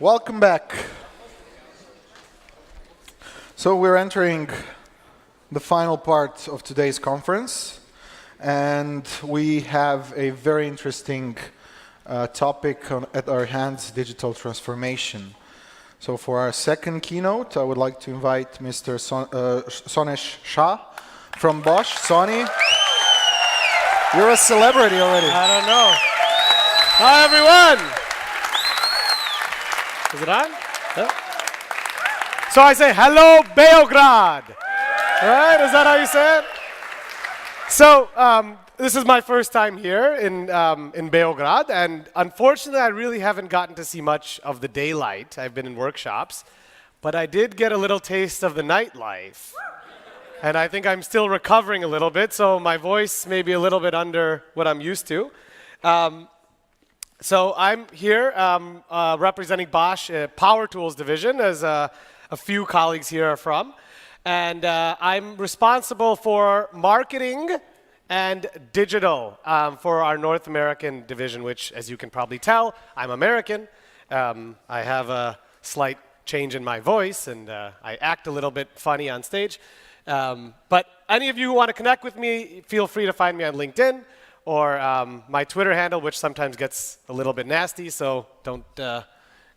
Welcome back. So we're entering the final part of today's conference, and we have a very interesting topic at our hands, digital transformation. So for our second keynote, I would like to invite Mr. Sonesh Shah from Bosch. Sonny, you're a celebrity already. I don't know. Hi, everyone. Is it on? Yeah. So I say, hello, Belgrade. Right? Is that how you say it? So this is my first time here in Belgrade, and unfortunately, I really haven't gotten to see much of the daylight. I've been in workshops, but I did get a little taste of the nightlife. And I think I'm still recovering a little bit, so my voice may be a little bit under what I'm used to. So I'm here representing Bosch Power Tools division, as a few colleagues here are from. And I'm responsible for marketing and digital for our North American division, which, as you can probably tell, I'm American. I have a slight change in my voice, and I act a little bit funny on stage. But any of you who want to connect with me, feel free to find me on LinkedIn or my Twitter handle, which sometimes gets a little bit nasty, so don't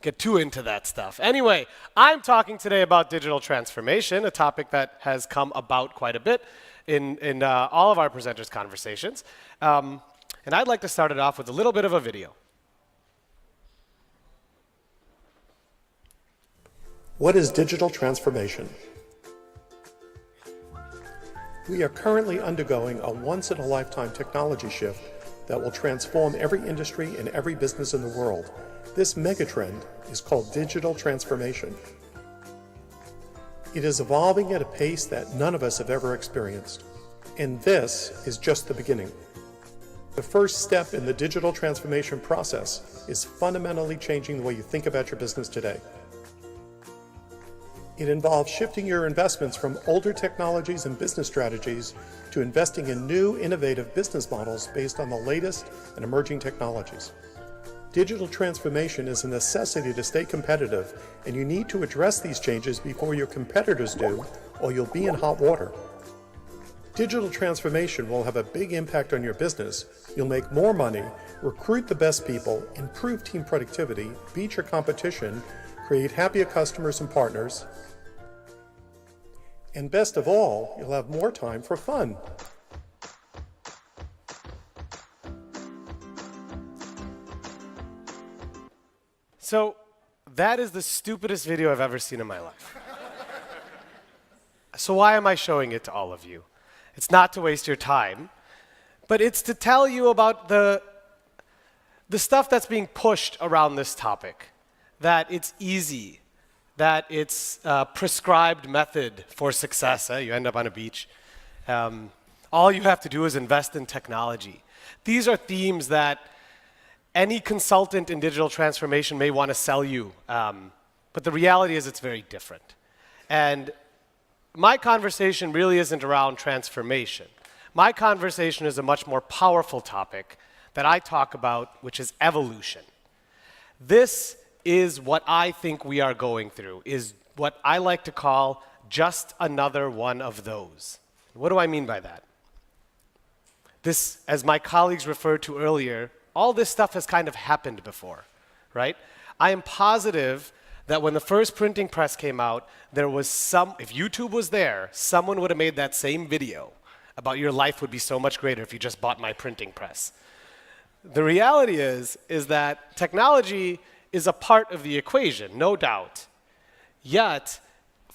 get too into that stuff. Anyway, I'm talking today about digital transformation, a topic that has come about quite a bit in all of our presenters' conversations. And I'd like to start it off with a little bit of a video. What is digital transformation? We are currently undergoing a once-in-a-lifetime technology shift that will transform every industry and every business in the world. This megatrend is called digital transformation. It is evolving at a pace that none of us have ever experienced. And this is just the beginning. The first step in the digital transformation process is fundamentally changing the way you think about your business today. It involves shifting your investments from older technologies and business strategies to investing in new, innovative business models based on the latest and emerging technologies. Digital transformation is a necessity to stay competitive, and you need to address these changes before your competitors do, or you'll be in hot water. Digital transformation will have a big impact on your business. You'll make more money, recruit the best people, improve team productivity, beat your competition, create happier customers and partners, and best of all, you'll have more time for fun. So that is the stupidest video I've ever seen in my life. So why am I showing it to all of you? It's not to waste your time, but it's to tell you about the stuff that's being pushed around this topic, that it's easy, that it's a prescribed method for success. You end up on a beach. All you have to do is invest in technology. These are themes that any consultant in digital transformation may want to sell you, but the reality is it's very different. And my conversation really isn't around transformation. My conversation is a much more powerful topic that I talk about, which is evolution. This is what I think we are going through, is what I like to call just another one of those. What do I mean by that? This, as my colleagues referred to earlier, all this stuff has kind of happened before, right? I am positive that when the first printing press came out, there was if YouTube was there, someone would have made that same video about your life would be so much greater if you just bought my printing press. The reality is that technology is a part of the equation, no doubt. Yet,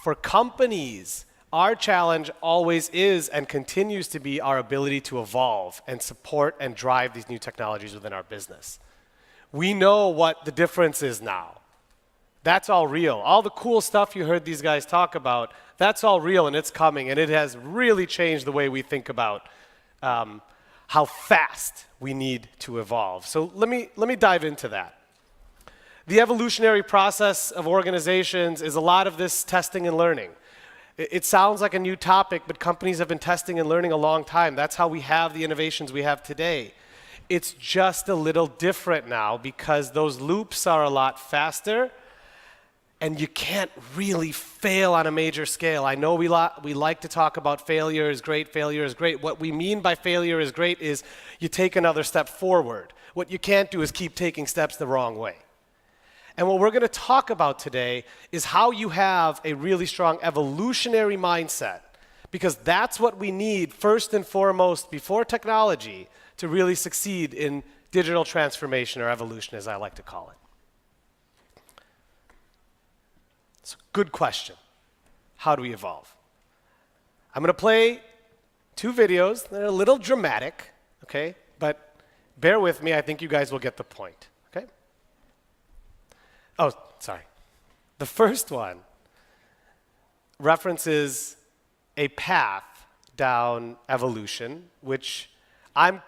for companies, our challenge always is and continues to be our ability to evolve and support and drive these new technologies within our business. We know what the difference is now. That's all real. All the cool stuff you heard these guys talk about, that's all real and it's coming, and it has really changed the way we think about how fast we need to evolve. So let me dive into that. The evolutionary process of organizations is a lot of this testing and learning. It sounds like a new topic, but companies have been testing and learning a long time. That's how we have the innovations we have today. It's just a little different now because those loops are a lot faster, And you can't really fail on a major scale. I know we like to talk about failure is great, failure is great. What we mean by failure is great is you take another step forward. What you can't do is keep taking steps the wrong way. And what we're going to talk about today is how you have a really strong evolutionary mindset, because that's what we need first and foremost before technology to really succeed in digital transformation, or evolution as I like to call it. It's a good question. How do we evolve? I'm going to play 2 videos. They're a little dramatic, okay? But bear with me. I think you guys will get the point, okay? Oh, sorry. The first one references a path down evolution, which I'm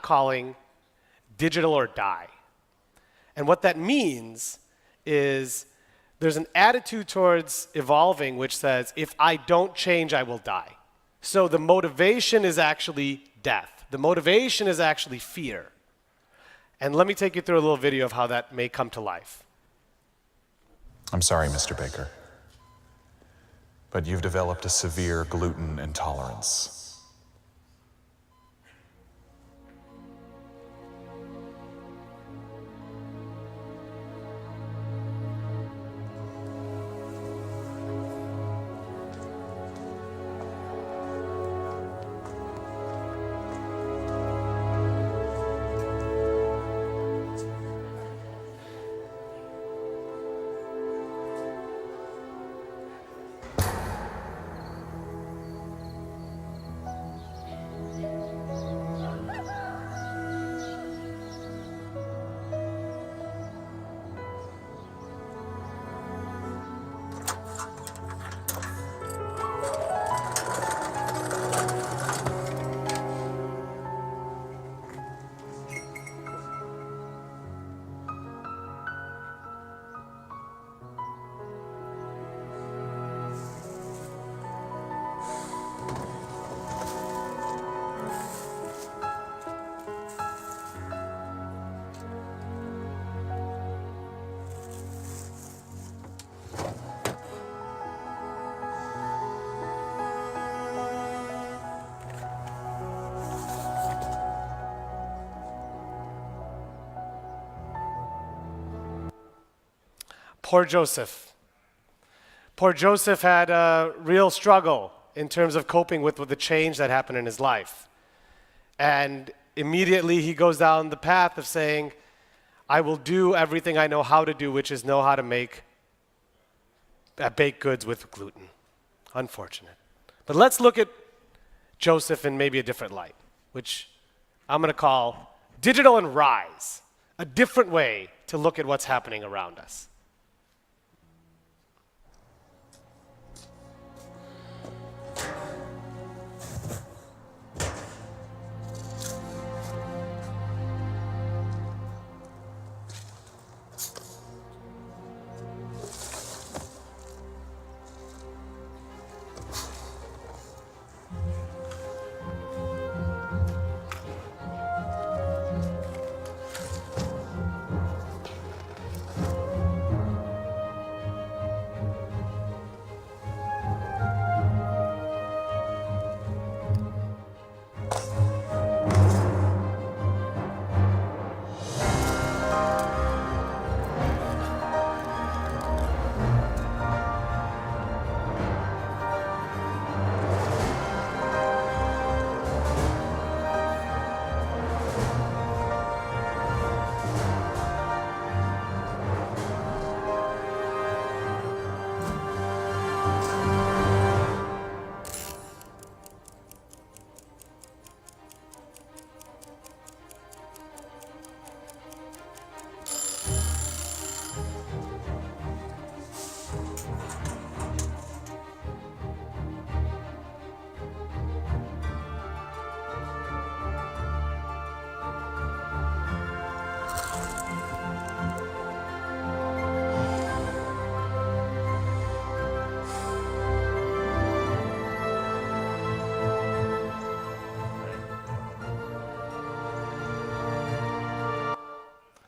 calling digital or die. And what that means is there's an attitude towards evolving which says, if I don't change, I will die. So the motivation is actually death. The motivation is actually fear. And let me take you through a little video of how that may come to life. I'm sorry, Mr. Baker, but you've developed a severe gluten intolerance. Poor Joseph. Poor Joseph had a real struggle in terms of coping with the change that happened in his life. And immediately he goes down the path of saying, I will do everything I know how to do, which is know how to make baked goods with gluten. Unfortunate. But let's look at Joseph in maybe a different light, which I'm going to call digital and rise, a different way to look at what's happening around us.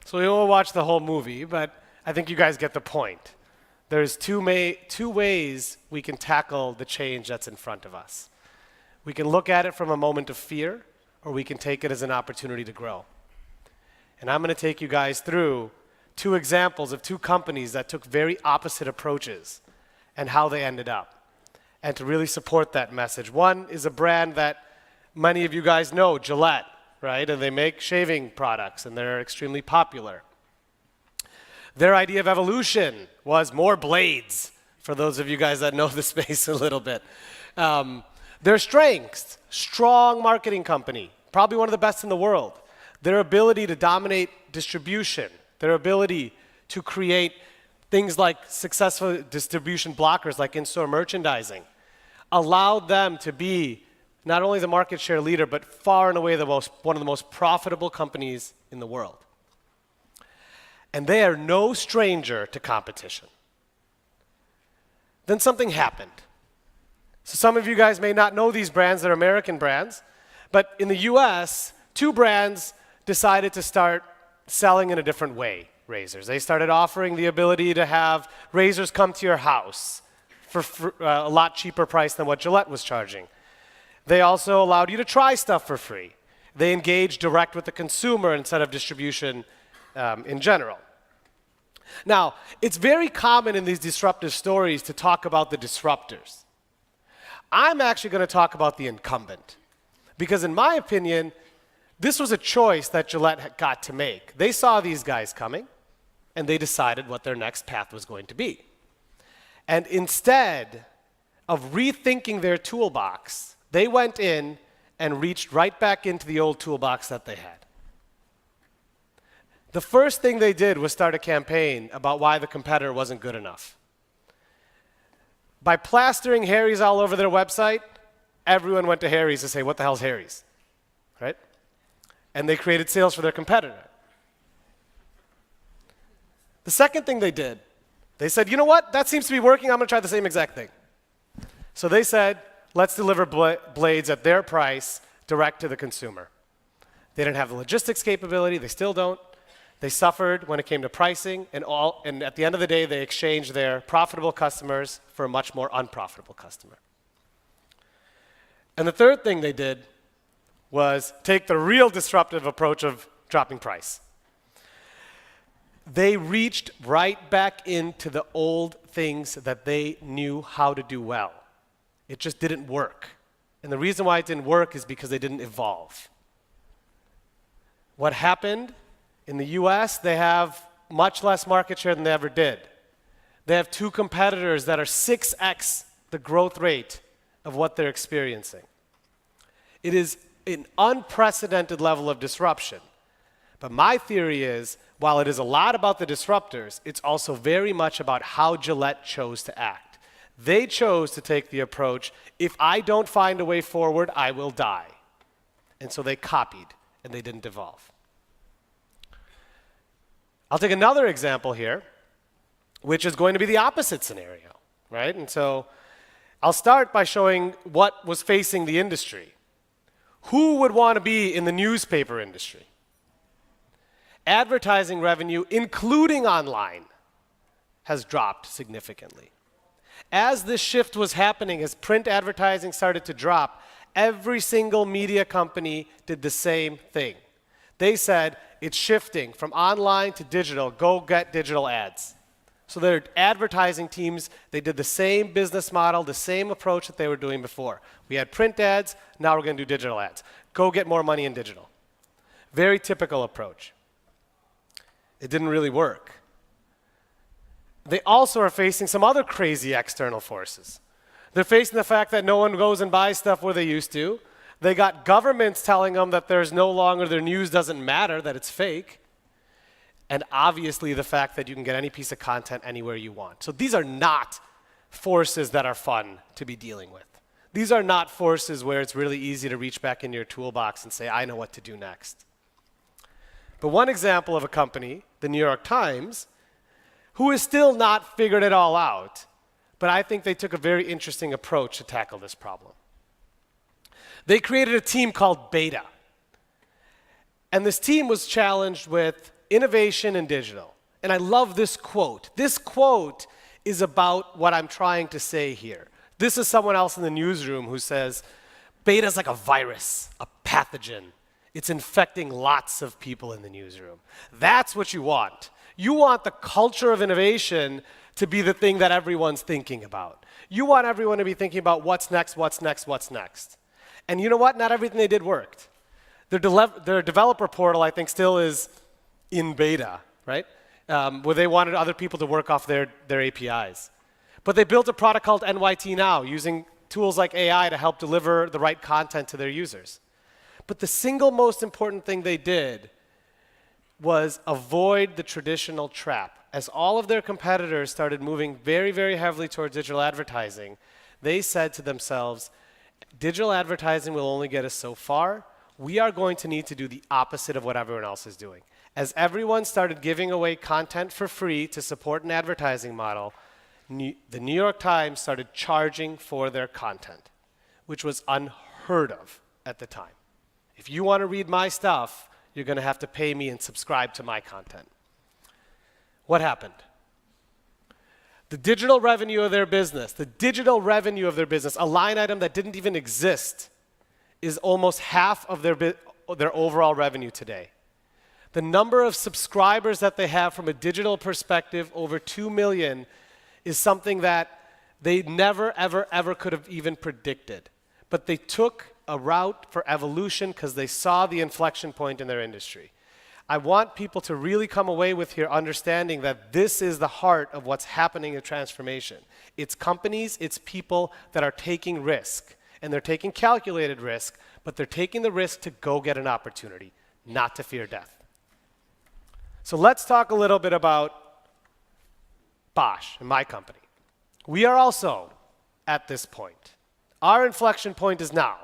So we won't watch the whole movie, but I think you guys get the point. there's two ways we can tackle the change that's in front of us. We can look at it from a moment of fear, or we can take it as an opportunity to grow. And I'm going to take you guys through 2 examples of 2 companies that took very opposite approaches and how they ended up, and to really support that message. One is a brand that many of you guys know, Gillette, right? And they make shaving products, and they're extremely popular. Their idea of evolution was more blades, for those of you guys that know the space a little bit. Their strengths, strong marketing company, probably one of the best in the world. Their ability to dominate distribution, their ability to create things like successful distribution blockers like in-store merchandising, allowed them to be not only the market share leader, but far and away one of the most profitable companies in the world. And they are no stranger to competition. Then something happened. So some of you guys may not know these brands, they're American brands, but in the US, 2 brands decided to start selling in a different way, razors. They started offering the ability to have razors come to your house for a lot cheaper price than what Gillette was charging. They also allowed you to try stuff for free. They engaged direct with the consumer instead of distribution in general. Now, it's very common in these disruptive stories to talk about the disruptors. I'm actually going to talk about the incumbent, because in my opinion, this was a choice that Gillette got to make. They saw these guys coming, and they decided what their next path was going to be. And instead of rethinking their toolbox, they went in and reached right back into the old toolbox that they had. The first thing they did was start a campaign about why the competitor wasn't good enough. By plastering Harry's all over their website, everyone went to Harry's to say, what the hell's Harry's, right? And they created sales for their competitor. The second thing they did, they said, you know what, that seems to be working, I'm going to try the same exact thing. So they said, let's deliver blades at their price direct to the consumer. They didn't have the logistics capability, they still don't. They suffered when it came to pricing, and at the end of the day, they exchanged their profitable customers for a much more unprofitable customer. And the third thing they did was take the real disruptive approach of dropping price. They reached right back into the old things that they knew how to do well. It just didn't work. And the reason why it didn't work is because they didn't evolve. What happened? In the US, they have much less market share than they ever did. They have 2 competitors that are 6x the growth rate of what they're experiencing. It is an unprecedented level of disruption. But my theory is, while it is a lot about the disruptors, it's also very much about how Gillette chose to act. They chose to take the approach, if I don't find a way forward, I will die. And so they copied, and they didn't evolve. I'll take another example here, which is going to be the opposite scenario, right? And so I'll start by showing what was facing the industry. Who would want to be in the newspaper industry? Advertising revenue, including online, has dropped significantly. As this shift was happening, as print advertising started to drop, every single media company did the same thing. They said, it's shifting from online to digital, go get digital ads. So their advertising teams, they did the same business model, the same approach that they were doing before. We had print ads, now we're going to do digital ads. Go get more money in digital. Very typical approach. It didn't really work. They also are facing some other crazy external forces. They're facing the fact that no one goes and buys stuff where they used to. They got governments telling them that there's no longer, their news doesn't matter, that it's fake. And obviously the fact that you can get any piece of content anywhere you want. So these are not forces that are fun to be dealing with. These are not forces where it's really easy to reach back in your toolbox and say, I know what to do next. But one example of a company, the New York Times, who has still not figured it all out, but I think they took a very interesting approach to tackle this problem. They created a team called Beta. And this team was challenged with innovation in digital. And I love this quote. This quote is about what I'm trying to say here. This is someone else in the newsroom who says, beta is like a virus, a pathogen. It's infecting lots of people in the newsroom. That's what you want. You want the culture of innovation to be the thing that everyone's thinking about. You want everyone to be thinking about what's next, what's next, what's next. And you know what? Not everything they did worked. Their developer portal, I think, still is in beta, right? Where they wanted other people to work off their APIs. But they built a product called NYT Now, using tools like AI to help deliver the right content to their users. But the single most important thing they did was avoid the traditional trap. As all of their competitors started moving very, very heavily towards digital advertising, they said to themselves, digital advertising will only get us so far. We are going to need to do the opposite of what everyone else is doing. As everyone started giving away content for free to support an advertising model, the New York Times started charging for their content, which was unheard of at the time. If you want to read my stuff, you're going to have to pay me and subscribe to my content. What happened? The digital revenue of their business, a line item that didn't even exist, is almost half of their overall revenue today. The number of subscribers that they have from a digital perspective, over 2 million, is something that they never, ever, ever could have even predicted. But they took a route for evolution because they saw the inflection point in their industry. I want people to really come away with here understanding that this is the heart of what's happening in transformation. It's companies, it's people that are taking risk. And they're taking calculated risk, but they're taking the risk to go get an opportunity, not to fear death. So let's talk a little bit about Bosch and my company. We are also at this point. Our inflection point is now.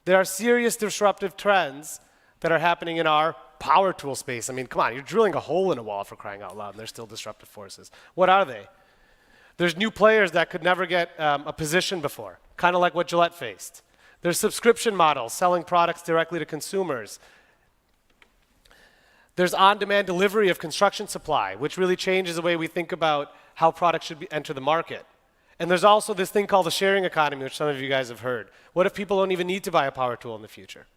There are serious disruptive trends that are happening in our power tool space. I mean, come on, you're drilling a hole in a wall for crying out loud, and there's still disruptive forces. What are they? There's new players that could never get a position before, kind of like what Gillette faced. There's subscription models selling products directly to consumers. There's on-demand delivery of construction supply, which really changes the way we think about how products should enter the market. And there's also this thing called the sharing economy, which some of you guys have heard. What if people don't even need to buy a power tool in the future?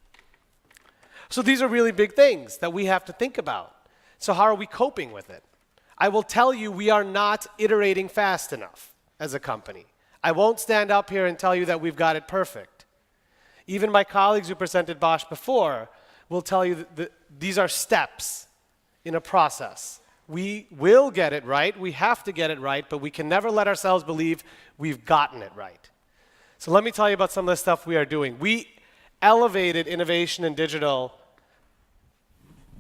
So these are really big things that we have to think about. So how are we coping with it? I will tell you, we are not iterating fast enough as a company. I won't stand up here and tell you that we've got it perfect. Even my colleagues who presented Bosch before will tell you that these are steps in a process. We will get it right, we have to get it right, but we can never let ourselves believe we've gotten it right. So let me tell you about some of the stuff we are doing. We elevated innovation in digital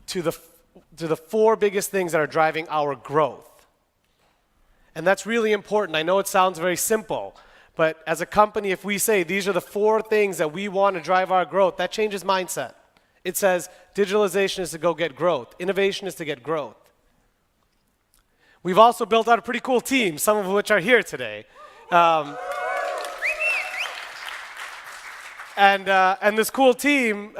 to the 4 biggest things that are driving our growth. And that's really important. I know it sounds very simple, but as a company, if we say these are the 4 things that we want to drive our growth, that changes mindset. It says digitalization is to go get growth. Innovation is to get growth. We've also built out a pretty cool team, some of which are here today. And this cool team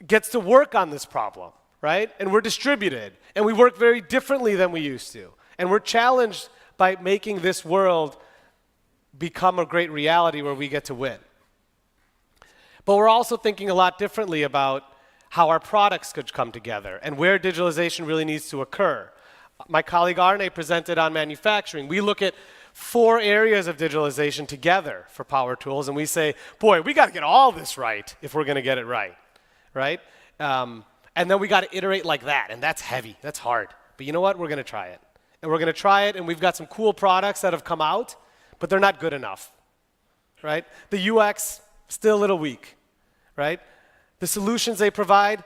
gets to work on this problem, right? And we're distributed, and we work very differently than we used to. And we're challenged by making this world become a great reality where we get to win. But we're also thinking a lot differently about how our products could come together and where digitalization really needs to occur. My colleague Arne presented on manufacturing. We look at 4 areas of digitalization together for power tools, and we say, boy, we got to get all this right if we're going to get it right, right? And then we got to iterate like that, and that's heavy, that's hard. But you know what? We're going to try it. And we're going to try it, and we've got some cool products that have come out, but they're not good enough, right? The UX, still a little weak, right? The solutions they provide,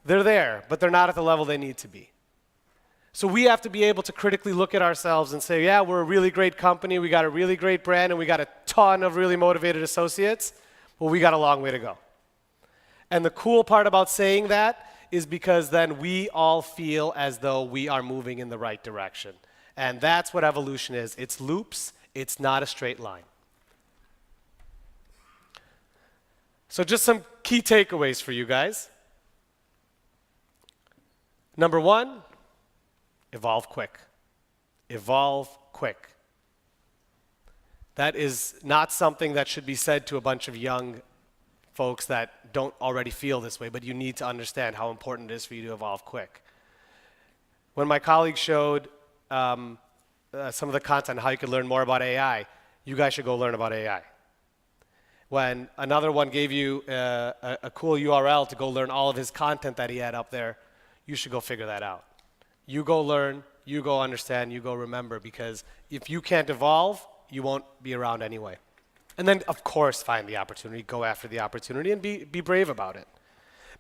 they're there, but they're not at the level they need to be. So we have to be able to critically look at ourselves and say, yeah, we're a really great company, we got a really great brand, and we got a ton of really motivated associates, but we got a long way to go. And the cool part about saying that is because then we all feel as though we are moving in the right direction. And that's what evolution is. It's loops, it's not a straight line. So just some key takeaways for you guys. Number 1, evolve quick. evolve quick. That is not something that should be said to a bunch of young folks that don't already feel this way, but you need to understand how important it is for you to evolve quick. When my colleagues showed some of the content, how you could learn more about AI, you guys should go learn about AI. When another one gave you a cool URL to go learn all of his content that he had up there, you should go figure that out. You go learn, you go understand, you go remember, because if you can't evolve, you won't be around anyway. And then, of course, find the opportunity, go after the opportunity, and be brave about it.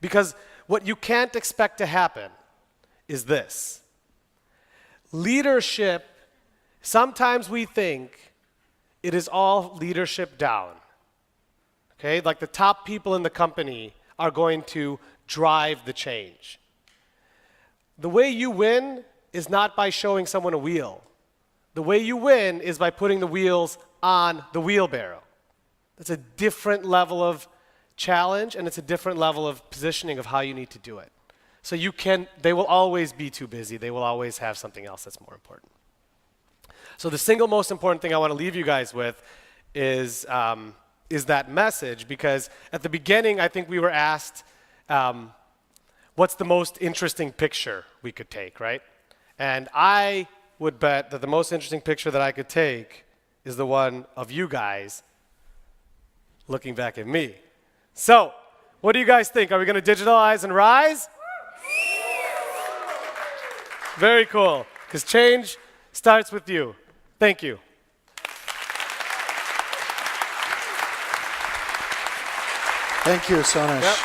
Because what you can't expect to happen is this. Leadership, sometimes we think it is all leadership down. Okay, like the top people in the company are going to drive the change. The way you win is not by showing someone a wheel. The way you win is by putting the wheels on the wheelbarrow. It's a different level of challenge, and it's a different level of positioning of how you need to do it. So they will always be too busy. They will always have something else that's more important. So the single most important thing I want to leave you guys with is that message, because at the beginning, I think we were asked, what's the most interesting picture we could take, right? And I would bet that the most interesting picture that I could take is the one of you guys looking back at me. So, what do you guys think? Are we going to digitalize and rise? Very cool, because change starts with you. Thank you. Thank you, Sonesh. Yep.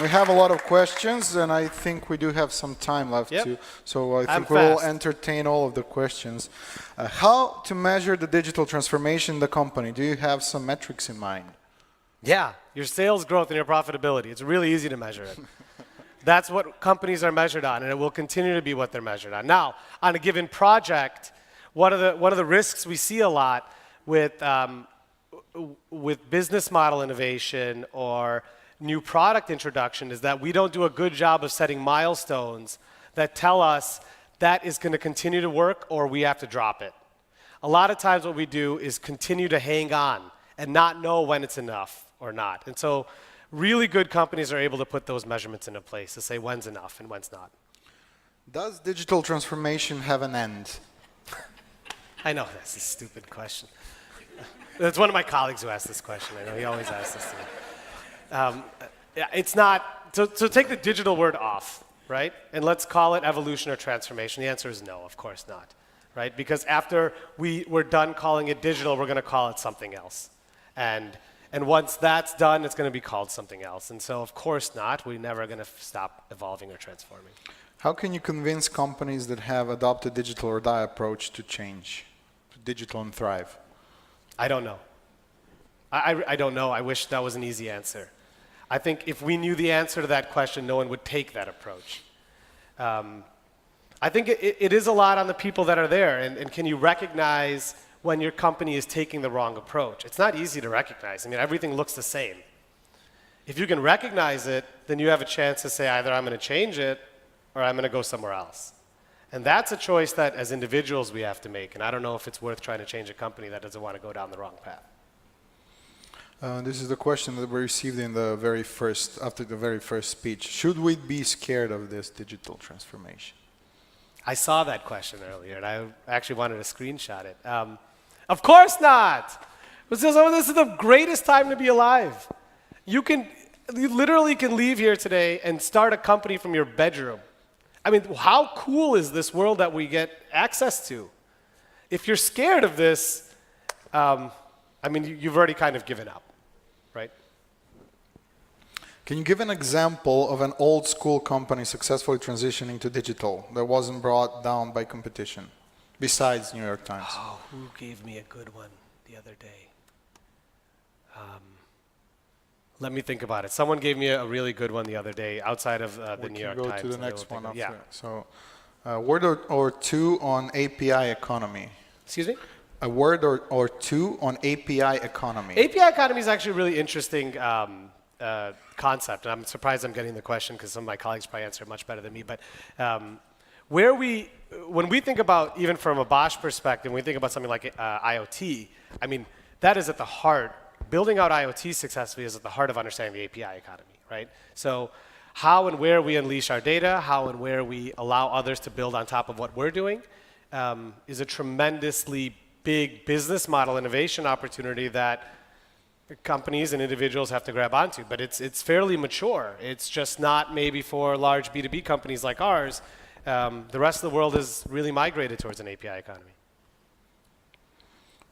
We have a lot of questions, and I think we do have some time left too. So I think we will entertain all of the questions. How to measure the digital transformation in the company? Do you have some metrics in mind? Yeah, your sales growth and your profitability. It's really easy to measure it. That's what companies are measured on, and it will continue to be what they're measured on. Now, on a given project, one of the risks we see a lot with business model innovation or new product introduction is that we don't do a good job of setting milestones that tell us that is going to continue to work or we have to drop it. A lot of times what we do is continue to hang on and not know when it's enough or not. And so really good companies are able to put those measurements into place to say when's enough and when's not. Does digital transformation have an end? I know that's a stupid question. That's one of my colleagues who asked this question. I know he always asks this to me. It's not, so take the digital word off, right? And let's call it evolution or transformation. The answer is no, of course not, right? Because after we're done calling it digital, we're going to call it something else. And once that's done, it's going to be called something else. And so, of course not. We're never going to stop evolving or transforming. How can you convince companies that have adopted digital or die approach to change, to digital and thrive? I don't know. I don't know. I wish that was an easy answer. I think if we knew the answer to that question, no one would take that approach. I think it is a lot on the people that are there. And can you recognize when your company is taking the wrong approach? It's not easy to recognize. I mean, everything looks the same. If you can recognize it, then you have a chance to say either I'm going to change it or I'm going to go somewhere else. And that's a choice that as individuals we have to make. And I don't know if it's worth trying to change a company that doesn't want to go down the wrong path. This is the question that we received in the after the very first speech. Should we be scared of this digital transformation? I saw that question earlier, and I actually wanted to screenshot it. Of course not! This is the greatest time to be alive. You literally can leave here today and start a company from your bedroom. I mean, how cool is this world that we get access to? If you're scared of this, I mean, you've already kind of given up, right? Can you give an example of an old school company successfully transitioning to digital that wasn't brought down by competition, besides New York Times? Oh, who gave me a good one the other day? Let me think about it. Someone gave me a really good one the other day outside of the New York Times. We can go to the next one after. Yeah. So, a word or two on API economy. Excuse me? A word or two on API economy. API economy is actually a really interesting concept. And I'm surprised I'm getting the question because some of my colleagues probably answer it much better than me. But When we think about, even from a Bosch perspective, when we think about something like IoT, I mean, that is at the heart, building out IoT successfully is at the heart of understanding the API economy, right? So how and where we unleash our data, how and where we allow others to build on top of what we're doing is a tremendously big business model innovation opportunity that companies and individuals have to grab onto. But it's fairly mature. It's just not maybe for large B2B companies like ours. The rest of the world has really migrated towards an API economy.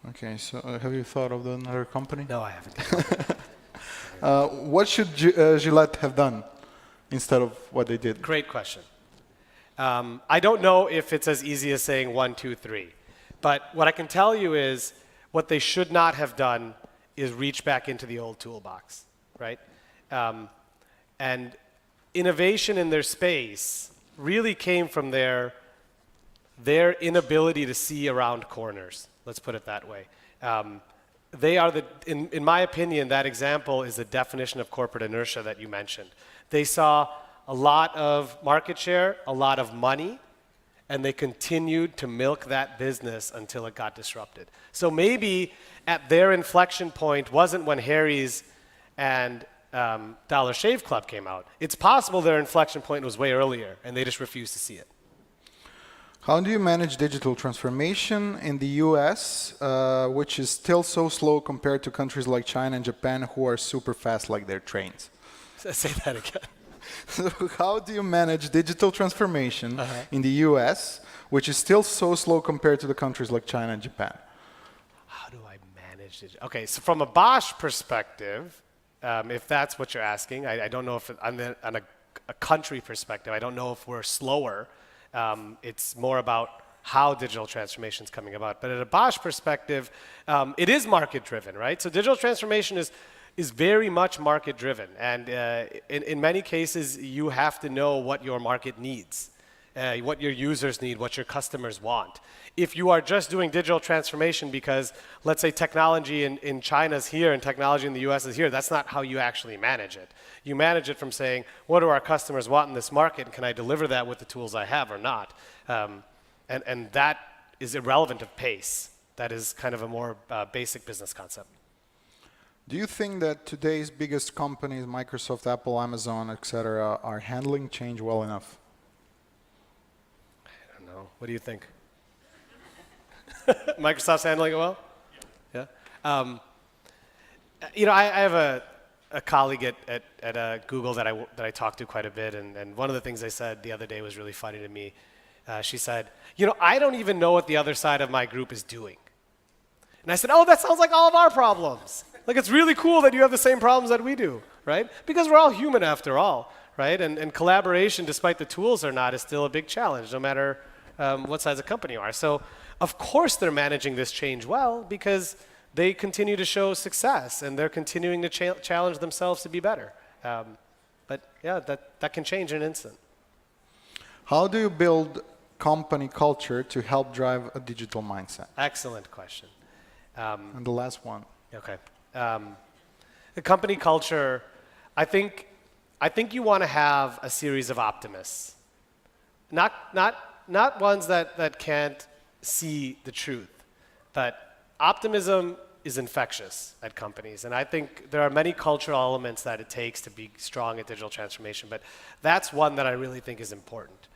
Okay, so have you thought of another company? No, I haven't. What should Gillette have done instead of what they did? Great question. I don't know if it's as easy as saying 1, 2, 3. But what I can tell you is what they should not have done is reach back into the old toolbox, right? And innovation in their space really came from their inability to see around corners. Let's put it that way. They are in my opinion, that example is the definition of corporate inertia that you mentioned. They saw a lot of market share, a lot of money, and they continued to milk that business until it got disrupted. So maybe at their inflection point wasn't when Harry's and Dollar Shave Club came out. It's possible their inflection point was way earlier, and they just refused to see it. How do you manage digital transformation in the US, which is still so slow compared to countries like China and Japan, who are super fast like their trains? Say that again. So how do you manage digital transformation in the US, which is still so slow compared to the countries like China and Japan? How do I manage it? Okay, so from a Bosch perspective, if that's what you're asking, I don't know if on a country perspective, I don't know if we're slower. It's more about how digital transformation is coming about. But at a Bosch perspective, it is market-driven, right? So digital transformation is very much market-driven. And in many cases, you have to know what your market needs, what your users need, what your customers want. If you are just doing digital transformation because, let's say, technology in China is here and technology in the US is here, that's not how you actually manage it. You manage it from saying, what do our customers want in this market, and can I deliver that with the tools I have or not? And that is irrelevant of pace. That is kind of a more basic business concept. Do you think that today's biggest companies, Microsoft, Apple, Amazon, etc., are handling change well enough? I don't know. What do you think? Microsoft's handling it well? Yeah. You know, I have a colleague at Google that I talk to quite a bit, and one of the things they said the other day was really funny to me. She said, you know, I don't even know what the other side of my group is doing. And I said, oh, that sounds like all of our problems. Like, it's really cool that you have the same problems that we do, right? Because we're all human after all, right? And collaboration, despite the tools or not, is still a big challenge, no matter what size of company you are. So, of course, they're managing this change well because they continue to show success and they're continuing to challenge themselves to be better. But yeah, that can change in an instant. How do you build company culture to help drive a digital mindset? Excellent question. And the last one. Okay. The company culture, I think you want to have a series of optimists. Not ones that can't see the truth, but optimism is infectious at companies. And I think there are many cultural elements that it takes to be strong at digital transformation, but that's one that I really think is important.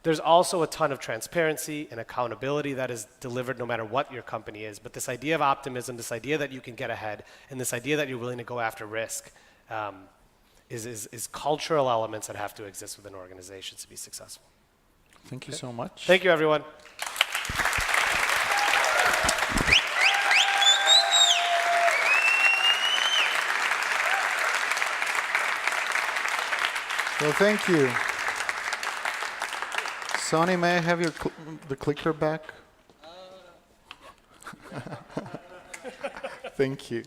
There's also a ton of transparency and accountability that is delivered no matter what your company is. But this idea of optimism, this idea that you can get ahead, and this idea that you're willing to go after risk is cultural elements that have to exist within organizations to be successful. Thank you so much. Thank you, everyone. Well, thank you. Sonny, may I have the clicker back? Thank you.